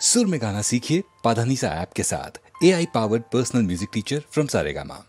सुर में गाना सीखिए पाधानीसा ऐप के साथ। AI powered personal music teacher from Saregama.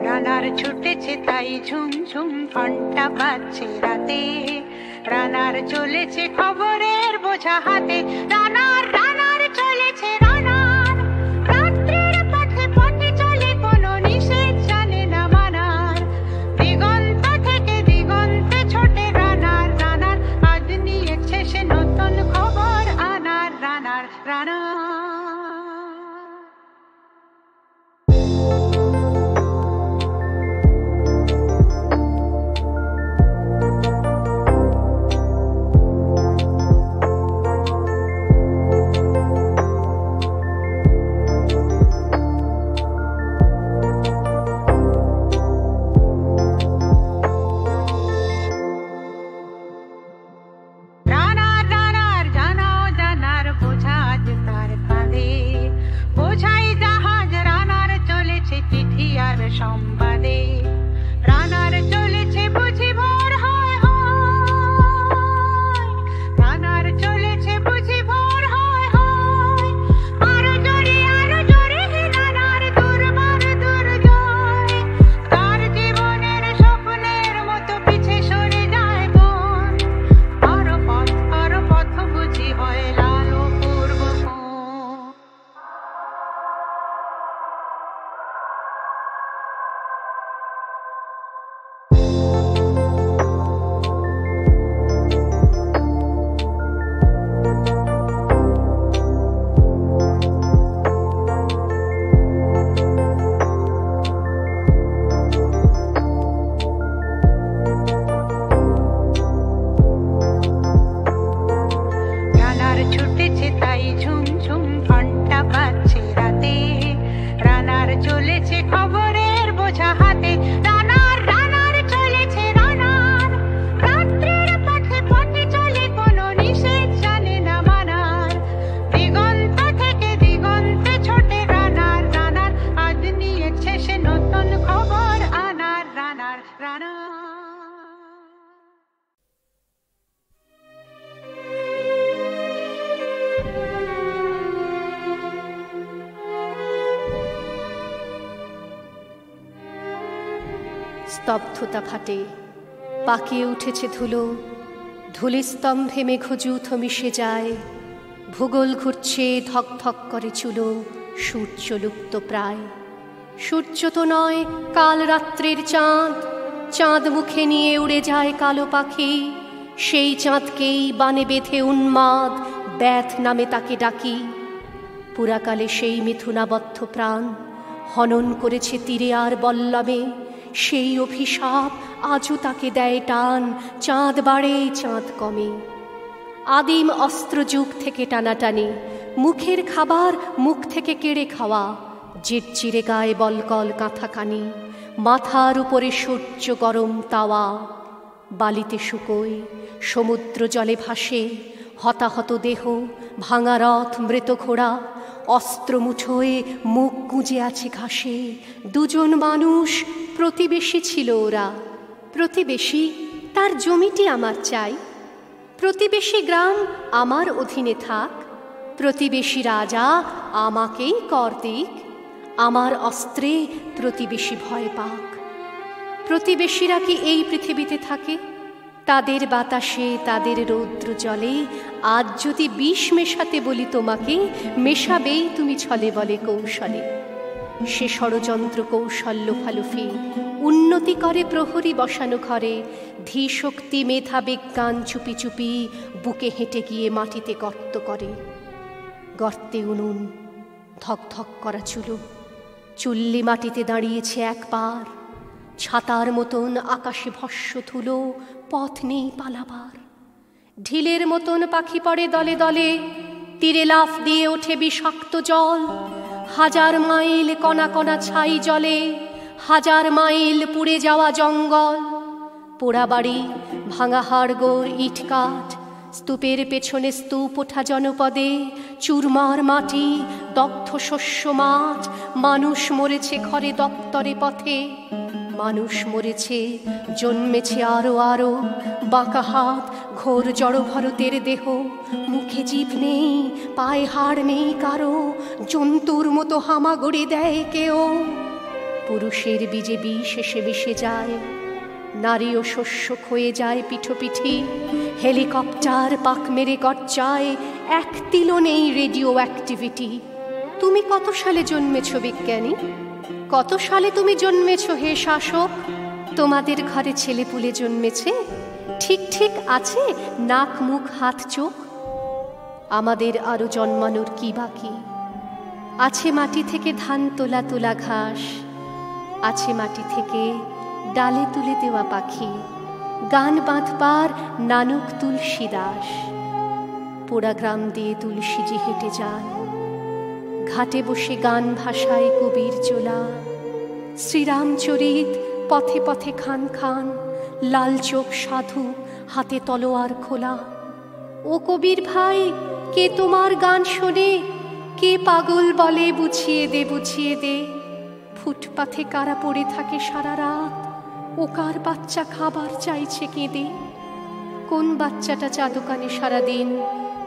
Runner ছুটেছে তাই ঝুম ঝুম ঘন্টা বাজছে রাতে, রানার চলেছে খবরের বোঝা হাতে, রানার রানার চলেছে রানার, রাত্রির পথে পথে চলে কোনো নিষেধ জানে না মানার, দিগন্ত থেকে দিগন্তে ছোটে রানার, রানার আজ নিয়েছে সে নতুন খবর আনার, রানার রানার। বাদে রানার চলেছে বুঝি ভোর হয় হয়, রানার চলেছে বুঝি ভোর হয় হয়, আরো জোরে হে রানার দুর্বার দুর্জয়, তার জীবনের স্বপ্নের মতো পিছে সরে যায় বন, আরো পথ বুঝি হয় লাল পূর্ব কোণ। রানার ছুটেছে তাই ঝুমঝুম ঘন্টা বাজছে রাতে, রানার চলেছে খবরের বোঝা হাতে, রানার চলেছে রানার, রাত্রির পথে পথে চলে কোনো নিষেধ জানে না মানার, দিগন্ত থেকে দিগন্তে ছোটে রানার, আজ নিয়েছে সে নতুন খবর আনার, রানার। স্তব্ধতা ফাটে, পাকিয়ে উঠেছে ধুলো, ধূলিস্তম্ভে মেঘযূথ মিশে যায়, ভূগোল ঘুরছে ধক ধক করে চুলো, সূর্য লুপ্ত প্রায়। সূর্য তো নয় কাল রাত্রির চাঁদ, চাঁদ মুখে নিয়ে উড়ে যায় কালো পাখি, সেই চাঁদকেই বানে বেঁধে উন্মাদ ব্যাথ নামে তাকে ডাকি। পুরাকালে সেই মিথুনাবদ্ধ প্রাণ হনন করেছে তীরে আর বল্লমে, সেই অভিশাপ আজও তাকে দেয় টান, চাঁদ বাড়ে চাঁদ কমে। আদিম অস্ত্রযুগ থেকে টানাটানি, মুখের খাবার মুখ থেকে কেড়ে খাওয়া, চিরচিরে গায়ে বলকল কাঁথাকানি, মাথার উপরে সূর্য গরম তাওয়া। বালিতে শুকোয়, সমুদ্র জলে ভাসে, হতাহত দেহ, ভাঙা রথ, মৃত ঘোড়া, অস্ত্র মুঠোয় মুখ গুঁজে আছে ঘাসে। দুজন মানুষ প্রতিবেশী ছিল ওরা, প্রতিবেশী তার জমিটি আমার চাই, প্রতিবেশী গ্রাম আমার অধীনে থাক, প্রতিবেশী রাজা আমাকেই কর দিক, আমার অস্ত্রে প্রতিবেশী ভয় পাক। প্রতিবেশীরা কি এই পৃথিবীতে থাকে? তাদের বাতাসে, তাদের রৌদ্র জলে আজ যদি বিষ মেশাতে বলি তোমাকে, মেশাবেই তুমি ছলে বলে কৌশলে। সে ষড়যন্ত্র কৌশল্য ফালুফি, উন্নতি করে প্রহরী বসানো ঘরে, ধী শক্তি মেধা বিজ্ঞান চুপি চুপি বুকে হেঁটে গিয়ে মাটিতে গর্ত করে। গর্তে উনুন, ধক ধক করা চুলো, চুল্লি মাটিতে দাঁড়িয়েছে একবার, ছাতার মতন আকাশে ভস্য ধুলো, পথ নেই পালাবার। ঢিলের মতন পাখি পড়ে দলে দলে, তীরে লাফ দিয়ে ওঠে বিষাক্ত জল, হাজার মাইল কণা কণা ছাই জলে, হাজার মাইল পুড়ে যাওয়া জঙ্গল। পোড়া বাড়ি, ভাঙা হাড়গোড়, ইটকাঠ, স্তূপের পেছনে স্তূপ ওঠা জনপদে, চুরমার মাটি, দগ্ধ শস্য মাঠ, মানুষ মরেছে ঘরে দপ্তরে পথে, মানুষ মরেছে, জন্মেছে আরো আরো, বাঁকা হাত, ঘোর জড় ভরতের দেহ, মুখে জিভ নেই, পায়ে হাড় নেই কারো, জন্তুর মতো হামাগুড়ি দেয় কেউ। পুরুষের বীজে বিষ এসে মিশে যায়, নারী ও শস্য ক্ষয়ে যায় পিঠোপিঠি, হেলিকপ্টার পাক মেরে গর্জায়, এক তিলও নেই রেডিও অ্যাক্টিভিটি। তুমি কত সালে জন্মেছ বিজ্ঞানী? কত সালে তুমি জন্মেছ হে শাসক? তোমাদের ঘরে ছেলেপুলে জন্মেছে? ঠিক ঠিক আছে নাক মুখ হাত চোখ? আমাদের আরো জন্মানোর কি বাকি? আছে মাটি থেকে ধান তোলা তোলা ঘাস, আছে মাটি থেকে ডালে তুলে দেওয়া পাখি, গান বাঁধবার নানুক তুলসী দাস। পোড়া গ্রাম দিয়ে তুলসীজি হেঁটে যান, ঘাটে বসে গান ভাষায় কবির চোলা, শ্রীরামচরিত পথে পথে খান খান, লাল চোখ সাধু হাতে তলোয়ার খোলা। ও কবির ভাই, কে তোমার গান শোনে? কে পাগল বলে বুঝিয়ে দে বুঝিয়ে দে? ফুটপাথে কারা পড়ে থাকে সারা রাত, ও কার বাচ্চা খাবার চাইছে কেঁদে। কোন বাচ্চাটা চা দোকানে সারাদিন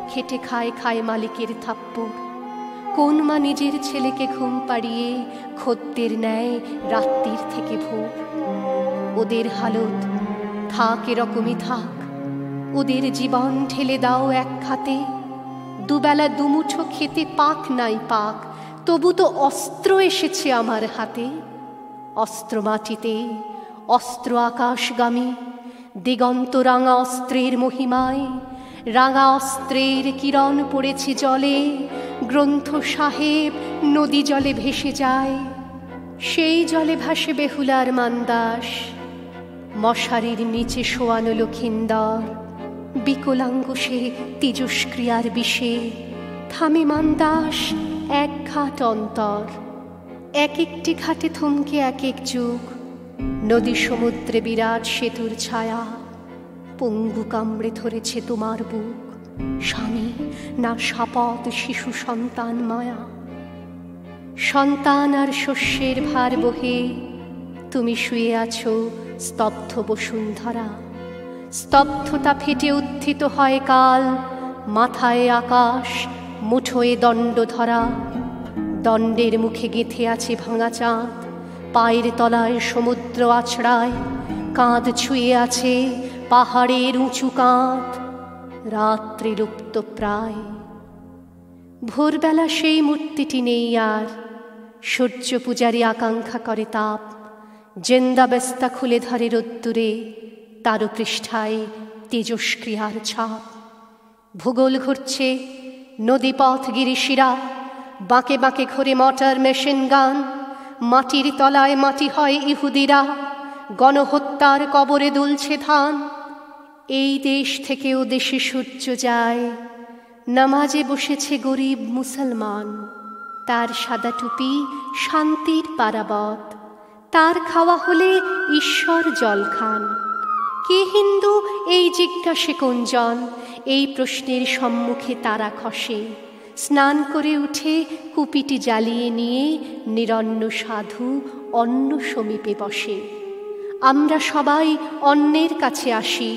খেটে খায় খায় মালিকের থাপ্পড়। কোন মা নিজের ছেলেকে ঘুম পাড়িয়ে খদ্দের নেয় রাত্রির থেকে ভোর। ওদের হালত থাক এরকমই থাক, ওদের জীবন ঠেলে দাও এক খাতে। দুবেলা দুমুঠো খেতে পাক নাই পাক, তবু তো অস্ত্র এসেছে আমার হাতে। অস্ত্র মাটিতে, অস্ত্র আকাশগামী, দিগন্ত রাঙা অস্ত্রের মহিমায়। রাঙা অস্ত্রের কিরণ পড়েছে জলে, গ্রন্থ সাহেব নদী জলে ভেসে যায়। সেই জলে ভাসে বেহুলার মান্দাস, মশারির নিচে শোয়ানো লক্ষিন্দর। বিকলাঙ্গ সে তেজস্ক্রিয়ার বিষে, থামে মান্দাস এক ঘাট অন্তর। এক একটি ঘাটে থমকে এক এক যুগ, নদী সমুদ্রে বিরাট সেতুর ছায়া। পঙ্গু কামড়ে ধরেছে তোমার বুক, স্বামী না শাপদ শিশু সন্তান মায়া। সন্তান আর শস্যের ভার বহে তুমি শুয়ে আছো স্তব্ধ বসুন্ধরা। স্তব্ধতা ফেটে উত্থিত হয় কাল, মাথায় আকাশ, মুঠোয় দণ্ড ধরা। দণ্ডের মুখে গেঁথে আছে ভাঙা চাঁদ, পায়ের তলায় সমুদ্র আছড়ায়। কাঁধ ছুঁয়ে আছে পাহাড়ের উঁচু কাঁধ, রাত্রি লুপ্ত প্রায়। ভোরবেলা সেই মূর্তিটি নেই আর, সূর্য পূজারী আকাঙ্ক্ষা করে তাপ। জেন্দাবেস্তা খুলে ধরে রোদ্দুরে, তারও পৃষ্ঠায় তেজস্ক্রিয়ার ছাপ। ভূগোল ঘুরছে, নদীপথ গিরিশিরা, বাঁকে বাঁকে ঘুরে মটার মেশিন গান। মাটির তলায় মাটি হয় ইহুদিরা, গণহত্যার কবরে দুলছে ধান। এই দেশ থেকে ও দেশে সূর্য যায়, নামাজে বসেছে গরিব মুসলমান। তার সাদা টুপি শান্তির পারাবত, তার খাওয়া হলে ঈশ্বর জল খান। কে হিন্দু এই জিজ্ঞাসে কোনজন, এই প্রশ্নের সম্মুখে তারা খসে। স্নান করে উঠে কুপিটি জ্বালিয়ে নিয়ে নিরন্ন সাধু অন্ন সমীপে বসে। আমরা সবাই অন্নের কাছে আসি,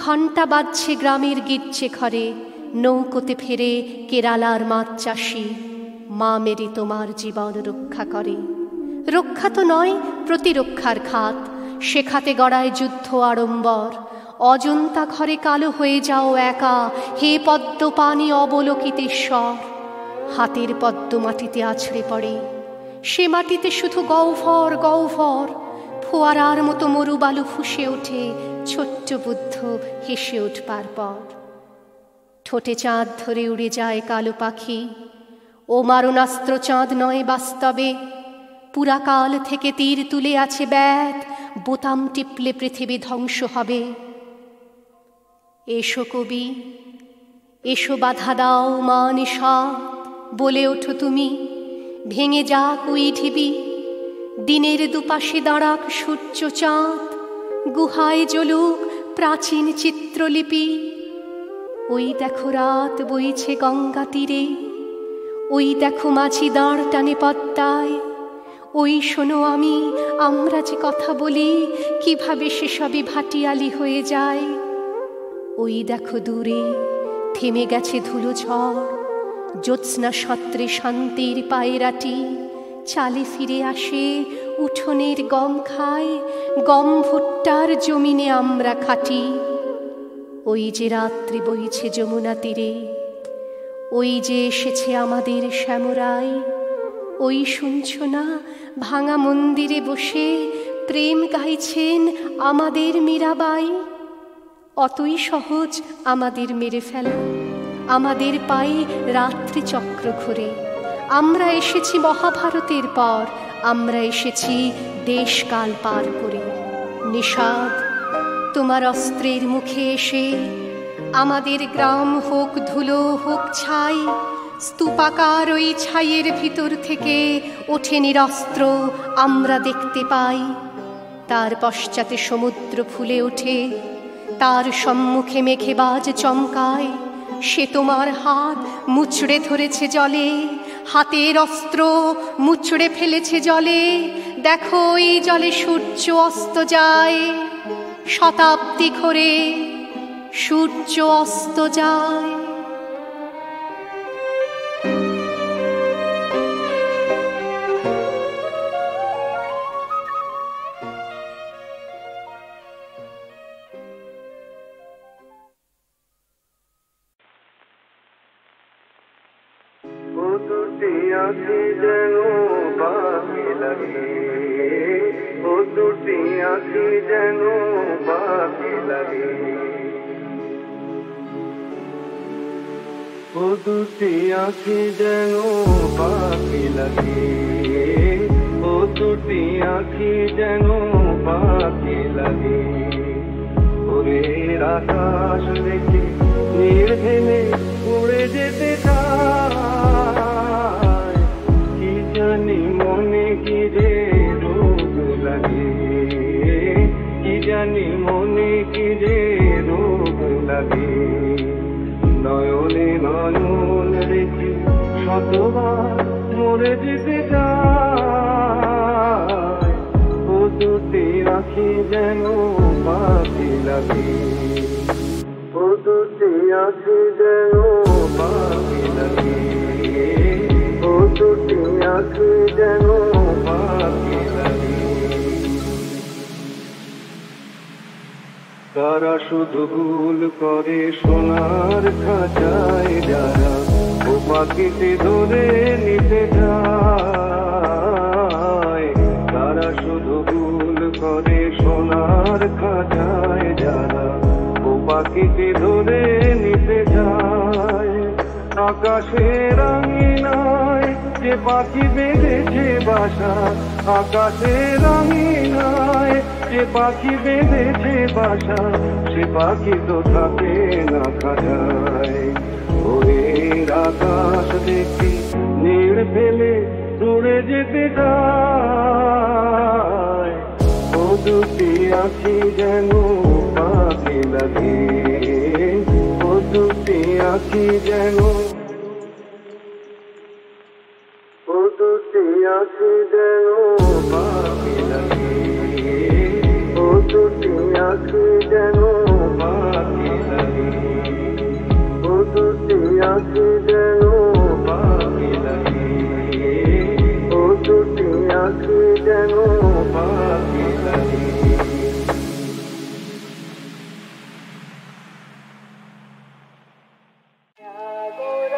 ঘণ্টা বাজছে গ্রামের গির্জে ঘরে। নৌকোতে ফেরে কেরালার মাছ চাষি, মা মেরি তোমার জীবন রক্ষা করে। রক্ষা তো নয়, প্রতিরক্ষার খাত, সে খাতে গড়ায় যুদ্ধ আড়ম্বর। অজন্তা ঘরে কালো হয়ে যাও একা, হে পদ্ম পানি অবলোকিতেশ্বর। হাতের পদ্ম মাটিতে আছড়ে পড়ে, সে মাটিতে শুধু গহ্বর গহ্বর। ফোয়ারার মতো মরুবালু ফুসে ওঠে, ছোট্ট বুদ্ধ হেসে উঠবার পর। ঠোঁটে চাঁদ ধরে উড়ে যায় কালো পাখি, ও মারণাস্ত্র চাঁদ নয় বাস্তবে। পুরাকাল থেকে তীর তুলে আছে ব্যাত, বোতাম টিপলে পৃথিবী ধ্বংস হবে। এসো কবি, এসো বাধা দাও মা নিশাত, বলে ওঠো তুমি, ভেঙে যাক ওই ঢিবি। দিনের দুপাশে দাঁড়াক সূর্য চাঁদ, গুহায় জ্বলুক প্রাচীন চিত্রলিপি। ওই দেখো রাত বইছে গঙ্গা তীরে, ওই দেখো মাঝি দাঁড় টানে পদ্মায়। ওই শোনো আমি, আমরা যে কথা বলি, কিভাবে সেসবই ভাটিয়ালি হয়ে যায়। ওই দেখো দূরে থেমে গেছে ধুলো ঝড়, জ্যোৎস্না সত্রে শান্তির পায়রাটি। চালে ফিরে আসে উঠোনের গম খায়, গম ভুট্টার জমিনে আমরা খাটি। ওই যে রাত্রি বইছে যমুনা তীরে, ওই যে এসেছে আমাদের শ্যামরাই। ওই শুনছ না, ভাঙা মন্দিরে বসে প্রেম গাইছেন আমাদের মীরাবাই। অতই সহজ আমাদের মেরে ফেলা, আমাদের পায়ে রাত্রি চক্র ঘুরে। আমরা এসেছি মহাভারতের পর, আমরা এসেছি দেশকাল পার করে। নিষাদ তোমার অস্ত্রের মুখে এসে, আমাদের গ্রাম হোক ধুলো হোক ছাই। স্তূপাকার ওই ছাইয়ের ভিতর থেকে ওঠে নিরস্ত্র আমরা দেখতে পাই। তার পশ্চাতে সমুদ্র ফুলে ওঠে, তার সম্মুখে মেঘে বাজ চমকায়। সে তোমার হাত মুচড়ে ধরেছে জলে, হাতের অস্ত্র মুচড়ে ফেলেছে জলে, দেখো এই জলে সূর্য অস্ত যায়, শতাব্দী ঘোরে সূর্য অস্ত যায়। আঁখি যেন পাখি লাগে, ও দুটি আঁখি যেন পাখি লাগে, ও দুটি আঁখি যেন পাখি লাগে, ও দুটি আঁখি যেন পাখি লাগে। ওরে আকাশ দেখে নীল ভেঙে উড়ে যেতে চায়, কি জানি মনে কি যে রোগ লাগে, কি জানি মনে কি যে রোগ লাগে। নয়নে নয়ন রেখে শতবার মরে যেতে চায়, ও দুটি আঁখি যেন পাখি লাগে, ও দুটি আঁখি যেন পাখি লাগে, ও দুটি আঁখি যেন পাখি লাগে। তারা শুধু ভুল করে সোনার খাঁচায় যারা, ও পাখিতে ধরে নিতে যায়। তারা শুধু ভুল করে সোনার খাঁচায় যারা, ও পাখিতে ধরে নিতে যায়। আকাশে রাঙিনায় যে পাখি বেঁধেছে বাসা, আকাশে রাঙিনায় যে পাখি বেঁধেছে বাসা, সে পাখি তো থাকে না খাঁচায়। ভোরের আকাশ দেখে নীল ফেলে উড়ে যেতে চায়, ও দুটি আঁখি যেন পাখি লাগে, ও দুটি আঁখি যেন, ও দুটি আঁখি যেন পাখি লাগে, ও দুটি আঁখি যেন পাখি লাগে, ও দুটি আঁখি যেন পাখি লাগে, ও দুটি আঁখি যেন পাখি লাগে। সাগর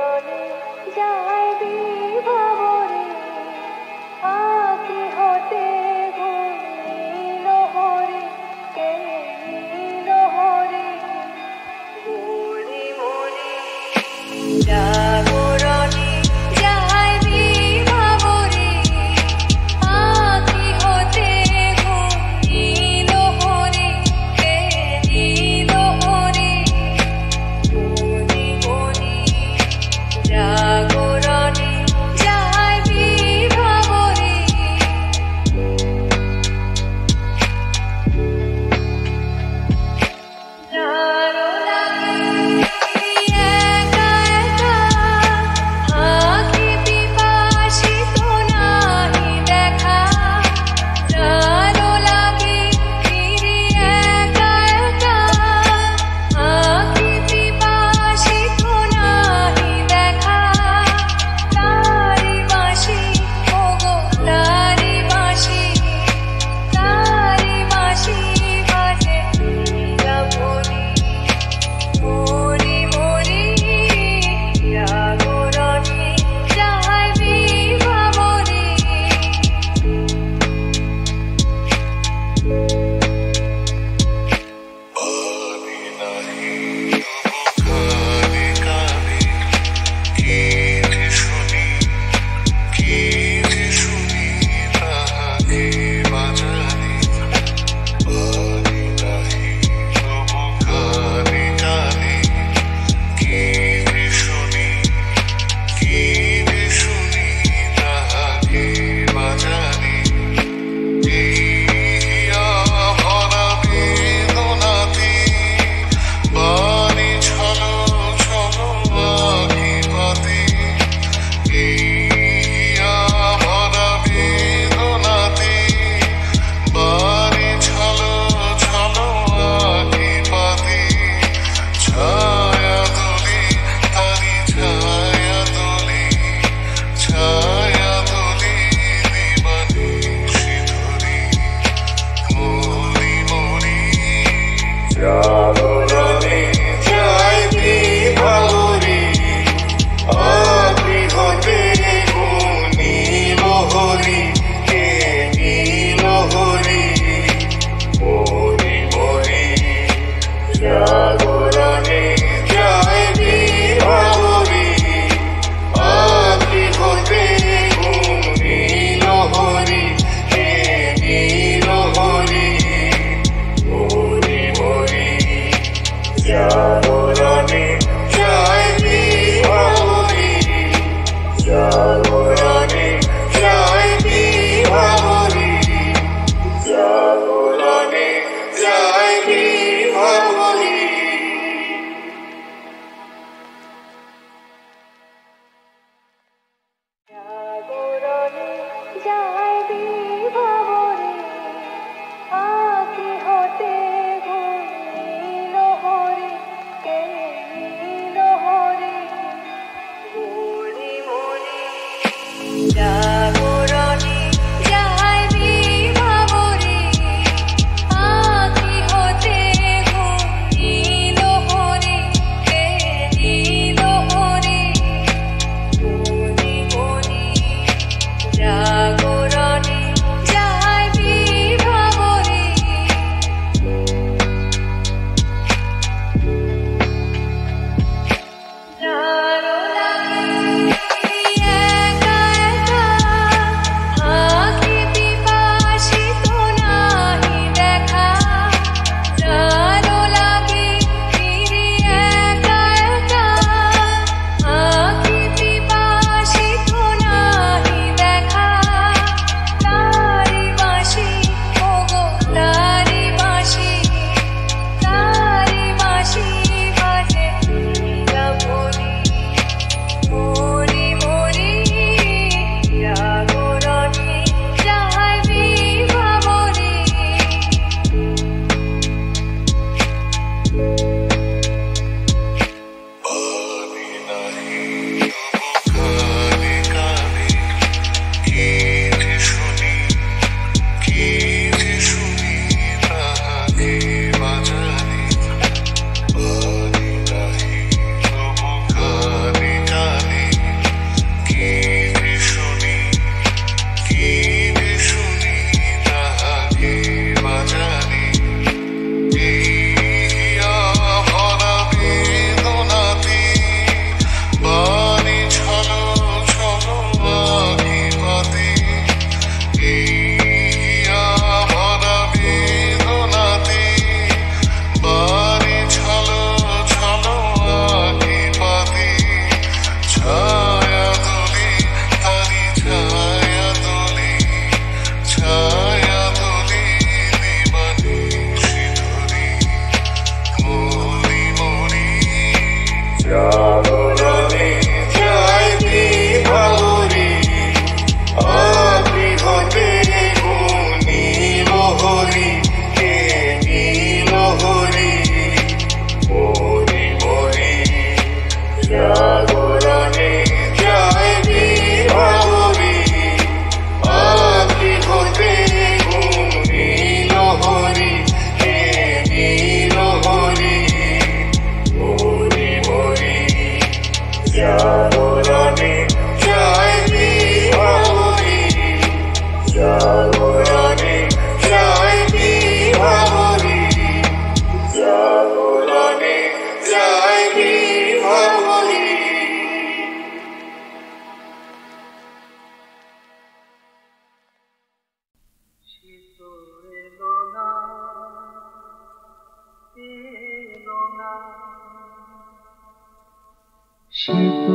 শীত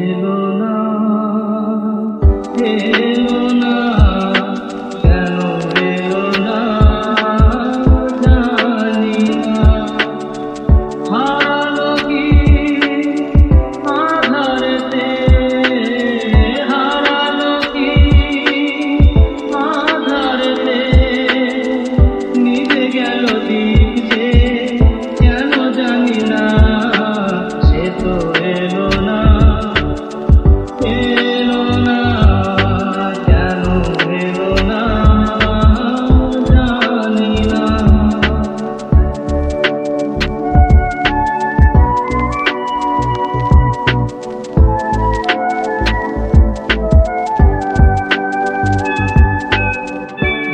এলো না, এলো না, কেন এলো না জানি না। হারালো কি আধারেতে, হারালো কি আধারেতে, নিভে গেল দীপ যে কেন জানি না। সে তো এলো না, এলো না, কেন এলো না জানি না।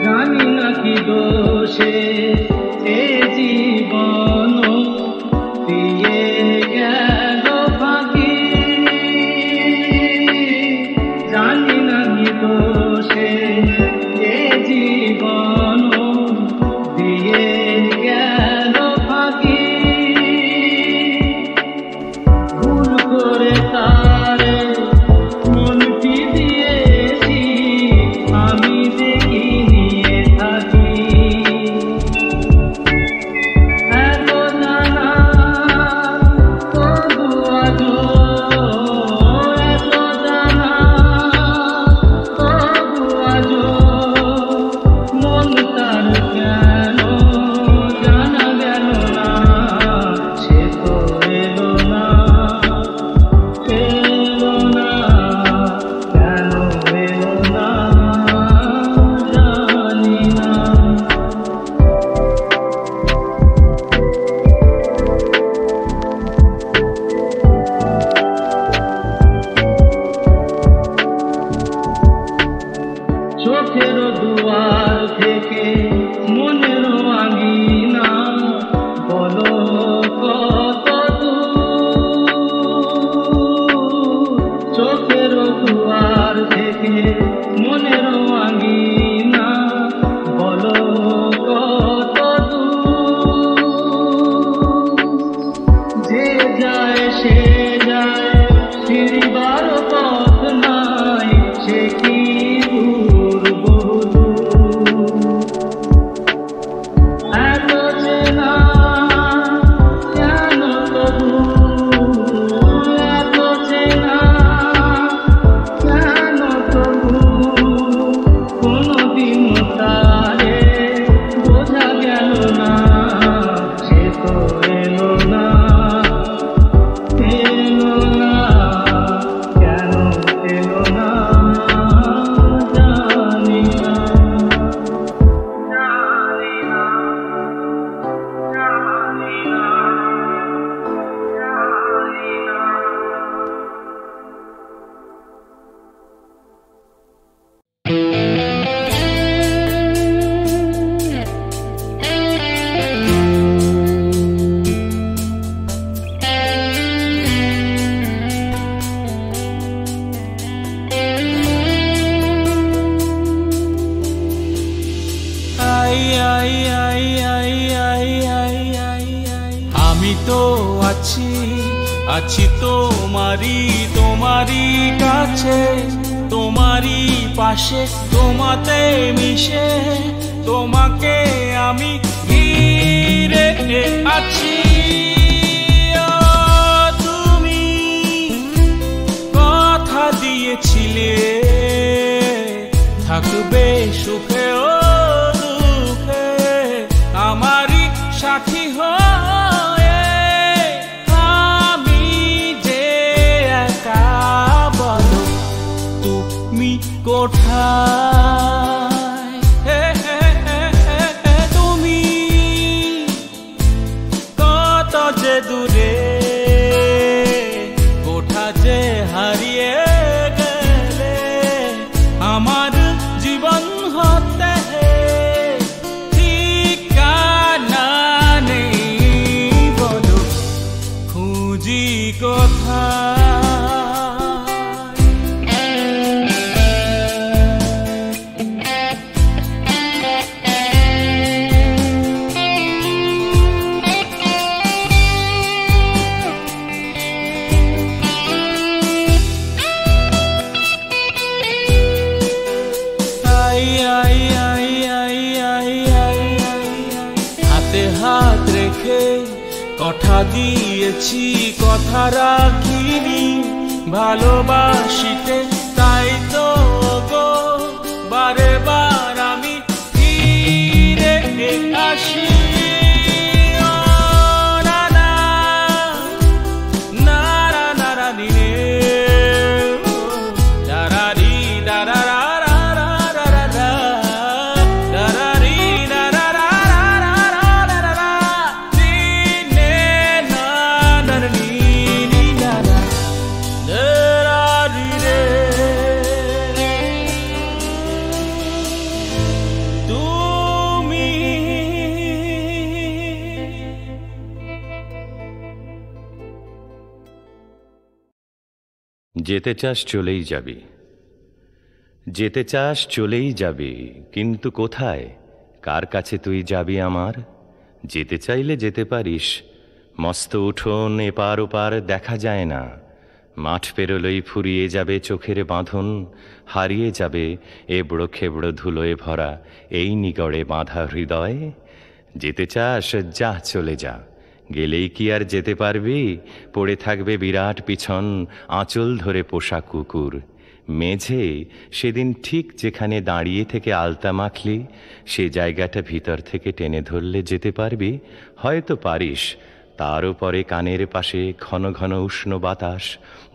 জানি না কি দোষে এ জীবন দিয়ে গেল ফাঁকি, জানি না কি দোষে এ জীবন দিয়ে গেল ফাঁকি। ভুল করে তারে মনটি দিয়েছি, আমি দেখি নিয়ে থাকি। এত জানা তবু আজো, এত জানা তবু আজো, মন তার কেন জানা গেল না। সে তো এলো না, এলো না, কেন এলো না জানি না। চোখের দুয়ার থেকে মনের আঙিনা বলো কত দূর। চোখের দুয়ার থেকে মনের আঙিনা বলো কত দূর। যে যায় সে যায়, ফিরিবার পথ নাই, সে কি দূর বহুদূর। এত চেনা কেন তবু, এত চেনা কেন তবু, কোনদিন তারে বোঝা গেল না। সে তো এলো না, এলো না, কেন এলো না জানি না, জানি না, জানি না, জানি না। আমি তো আছি, আছি তোমারি, তোমারি কাছে, তোমারি পাশে, তোমাতে মিশে, তোমাকে আমি ঘিরে আছি। ও তুমি কথা দিয়েছিলে থাকবে সুখে ও দুঃখে, আমারই সাথী হয়ে। আমি যে একা, বলো তুমি কোথায়? তুমি কত যে দূরে, কোথা যে হারিয়ে গেলে, আমার জীবন হতে ঠিকানা নেই মুখে কথা দিয়েছি কথা রাখিনি ভালোবাসিতে তাই তো গো বারে বার আমি ফিরে আসি যেতে চাস চলেই যাবি, যেতে চাস চলেই যাবি, কিন্তু কোথায় কার কাছে তুই যাবি আমার? যেতে চাইলে যেতে পারিস, মস্ত উঠোন এপার ওপার দেখা যায় না, মাঠ পেরোলেই ফুরিয়ে যাবে চোখের বাঁধন, হারিয়ে যাবে এবড়ো খেবড়ো ধুলোয় ভরা এই নিগড়ে বাঁধা হৃদয়। যেতে চাস যা চলে যা, গেলেই কি আর যেতে পারবি? পড়ে থাকবে বিরাট পিছন আঁচল ধরে পোষা কুকুর। মেঝে সেদিন ঠিক যেখানে দাঁড়িয়ে থেকে আলতা মাখলি, সে জায়গাটা ভিতর থেকে টেনে ধরলে যেতে পারবি? হয়তো পারিস। তারও পরে কানের পাশে ঘন ঘন উষ্ণ বাতাস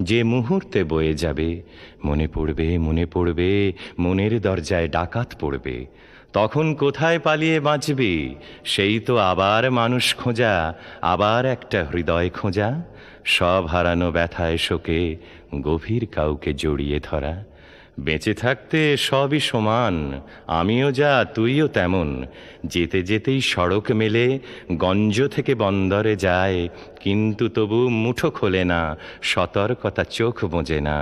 যে মুহূর্তে বয়ে যাবে, মনে পড়বে মনে পড়বে, মনের দরজায় ডাকাত পড়বে। তখন কোথায় পালিয়ে বাঁচবি? সেই তো আবার মানুষ খোঁজা, আবার একটা হৃদয় খোঁজা, সব হারানো ব্যথায় শোকে গভীর কাউকে জড়িয়ে ধরা। বেঁচে থাকতে সবই সমান, আমিও যা তুইও তেমন। যেতে যেতেই সড়ক মেলে, গঞ্জ থেকে বন্দরে যায়, কিন্তু তবু মুঠো খোলে না, সতর্কতা চোখ বোঝে না।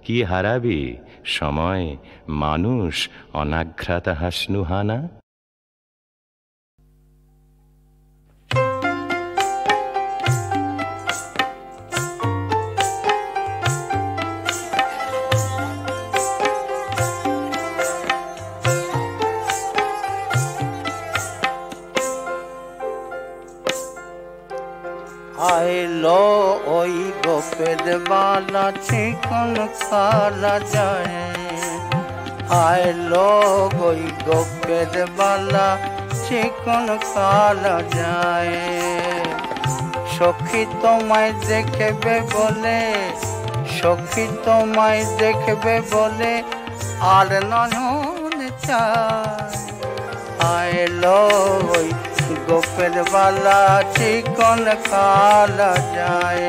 কি হারাবি? সময়, মানুষ, অনাঘ্রাতা হাসনুহানা। আইলো ওই গোপের বালা চিকন কালা যায়, আইলো ওই গোপের বালা চিকন কালা যায়। সখী তোমায় দেখবে বলে, সখী তোমায় দেখবে বলে আর নয়ন চায়। আইলো ওই গোপের বালা চিকন কালা যায়,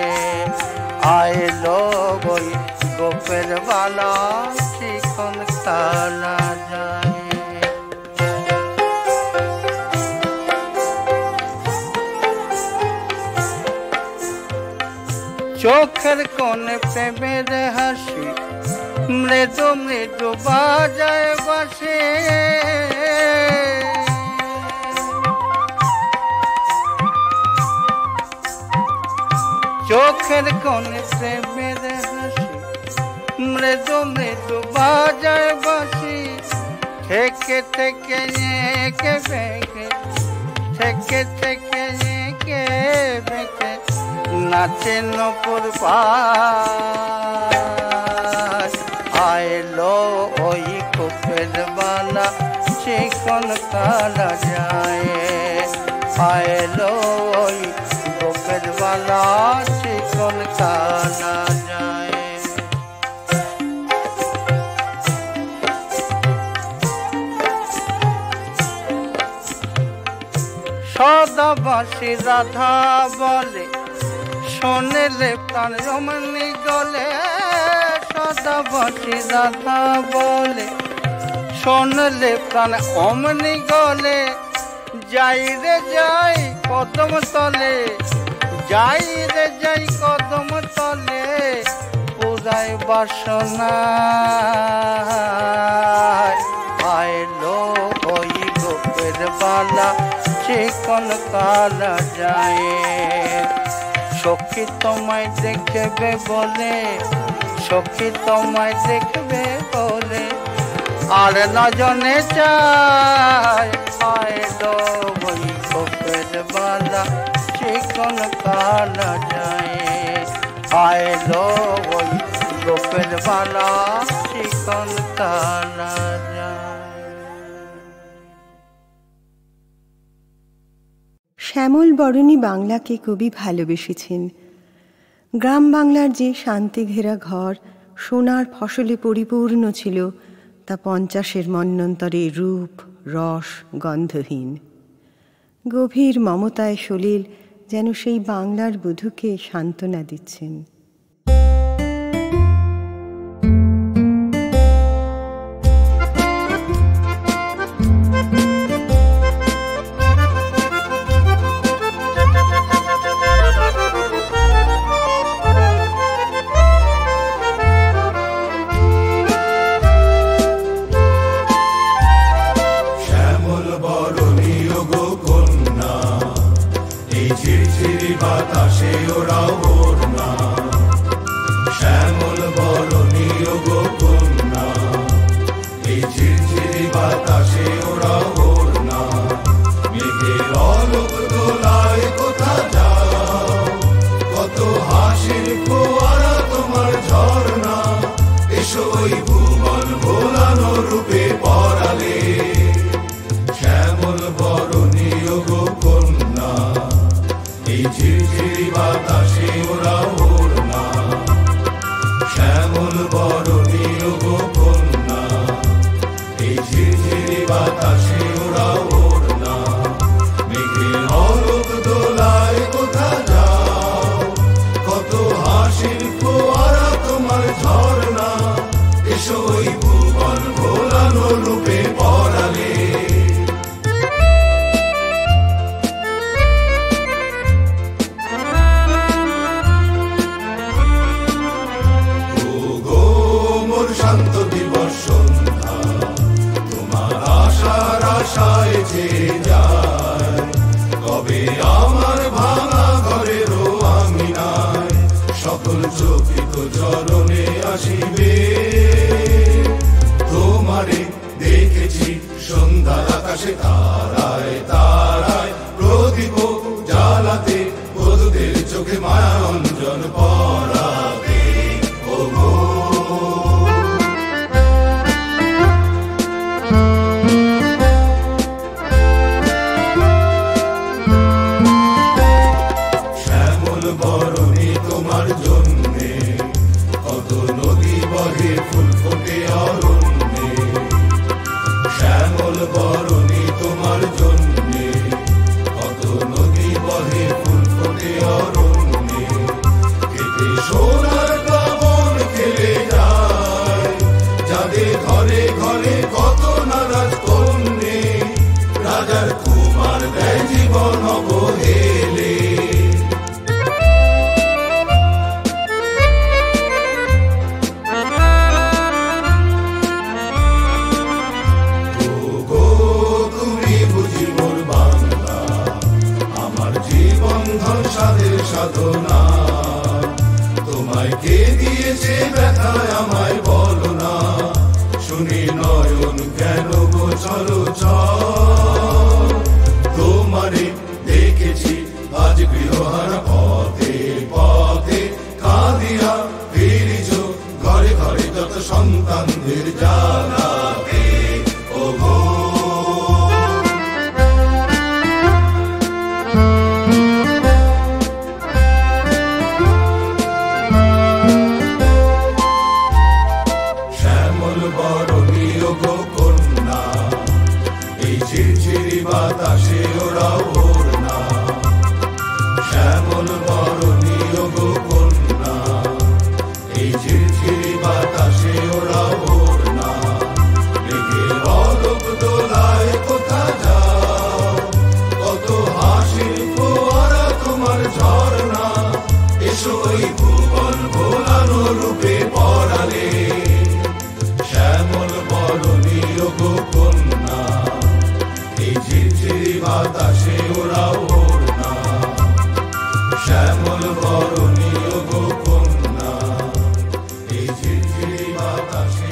আইলো ওই গোপের বালা চিকন কালা যায়। চোখের কোণে প্রেমের হাসি, মৃদু মৃদু বাজায় বাঁশি। চোখের কোণে প্রেমের হাসি, মৃদু মৃদু বাজায় বাঁশি। থেকে থেকে এঁকে বেঁকে, থেকে থেকে এঁকে বেঁকে নাচে নপুর পাশ। আইলো ওই গোপের বালা চিকন কালা যায়, আইলো ওই গোপের বালা চিকন কালা যায়। সদাবাসী রাধা বলে, শোনেলে প্রাণ রমণী গলে। সদাবাসী রাধা বলে, শোনলে প্রাণ অমনি গলে। যাই রে যাই কদম তলে, যাই রে যাই কদম তলে, পুরাই বাসনা। আইলো ওই গোপের বালা চিকন কালা যায়। সখী তোমায় দেখবে বলে, সখী তোমায় দেখবে বলে আর নজনে চায়। আইলো ওই গোপের বালা चिकन काला जाए आए लो वही गोपेर बाला चिकन काला जाए। শ্যামল বরণী বাংলাকে কবি ভালোবেসেছেন। গ্রাম বাংলার যে শান্তি ঘেরা ঘর সোনার ফসলে পরিপূর্ণ ছিল তা 50-এর মন্বন্তরে রূপ রস গন্ধহীন। গভীর মমতায় সলিল যেন সেই বাংলার বধূকে সান্ত্বনা দিচ্ছেন। বাতাসে ওরাও ওড়না, শ্যামল বরণী গো কন্যা, এই ঝিরঝিরি বাতাসে ওরাও ওড়না। মেঘের অলোক দোলায় কোথা যাও, কত হাসির ফোয়ারা তোমার ঝর্ণা। এসো ওই ভুবন ভোলানো রূপে পরালে, শ্যামল বরণী গো কন্যা, এই ঝিরঝিরি বাতাসে ওরা ওড়না। শ্যামল বরণী গো কন্যা, এই ঝিরঝিরি বাতাসে ওরা ওড়না। মেঘের অলোক দোলায় কোথা যাও, কত হাসির ফোয়ারা তোমার ঝর্ণা। এসো ওই ভুবন ভোলানো রূপে পরালে, শান্ত দিবস সন্ধ্যা তোমার আশার আশায় যে যায়। কবে আমার ভাঙা ঘরের আঙিনায় সকল চকিত চরণে আসিবে। তোমারে দেখেছি সন্ধ্যার আকাশে তারায় তারায় প্রদীপ জ্বালাতে, বধূদের চোখে মায়া অঞ্জন পরাবে। ও গো বরণী তোমার জন্যে কত নদী বহে ফুল ফোটে অরণ্যে। শ্যামল বরণী তোমার জন্যে কত নদী বহে ফুল ফোটে অরণ্যে। কেটে সোনার প্লাবন খেলে যায়, যাদের ঘরে ঘরে কত নারাজ কন্যে। রাজার কুমার দেয় জীবন অবহেলে, সাধনা। তোমায় কে দিয়েছে ব্যথায় আমায় বলো না, শুনি নয়ন কেন গো চলো চল। তোমারে দেখেছি আজ গৃহহারা পথে পথে কাঁদিয়া ফিরিছ, ঘরে ঘরে যত সন্তানদের জ্বালাতে। ও গো বরণী গো কন্যা, এই ঝিরঝিরি বাতাসে ওরা ওড়না। শ্যামল বরণী গো কন্যা, এই ঝিরঝিরি বাতাসে ওরা ওড়না। মেঘের অলোক দোলায় কোথা যাও, কত হাসির ফোয়ারা তোমার ঝর্ণা। এসো ওই ভুবন ভোলানো রূপে পরালে, শ্যামল বরণী গো কন্যা, এই ঝিরঝিরি বাতাসে ওরা ওড়না। শ্যামল বরণী গো কন্যা, এই ঝিরঝিরি বাতাসে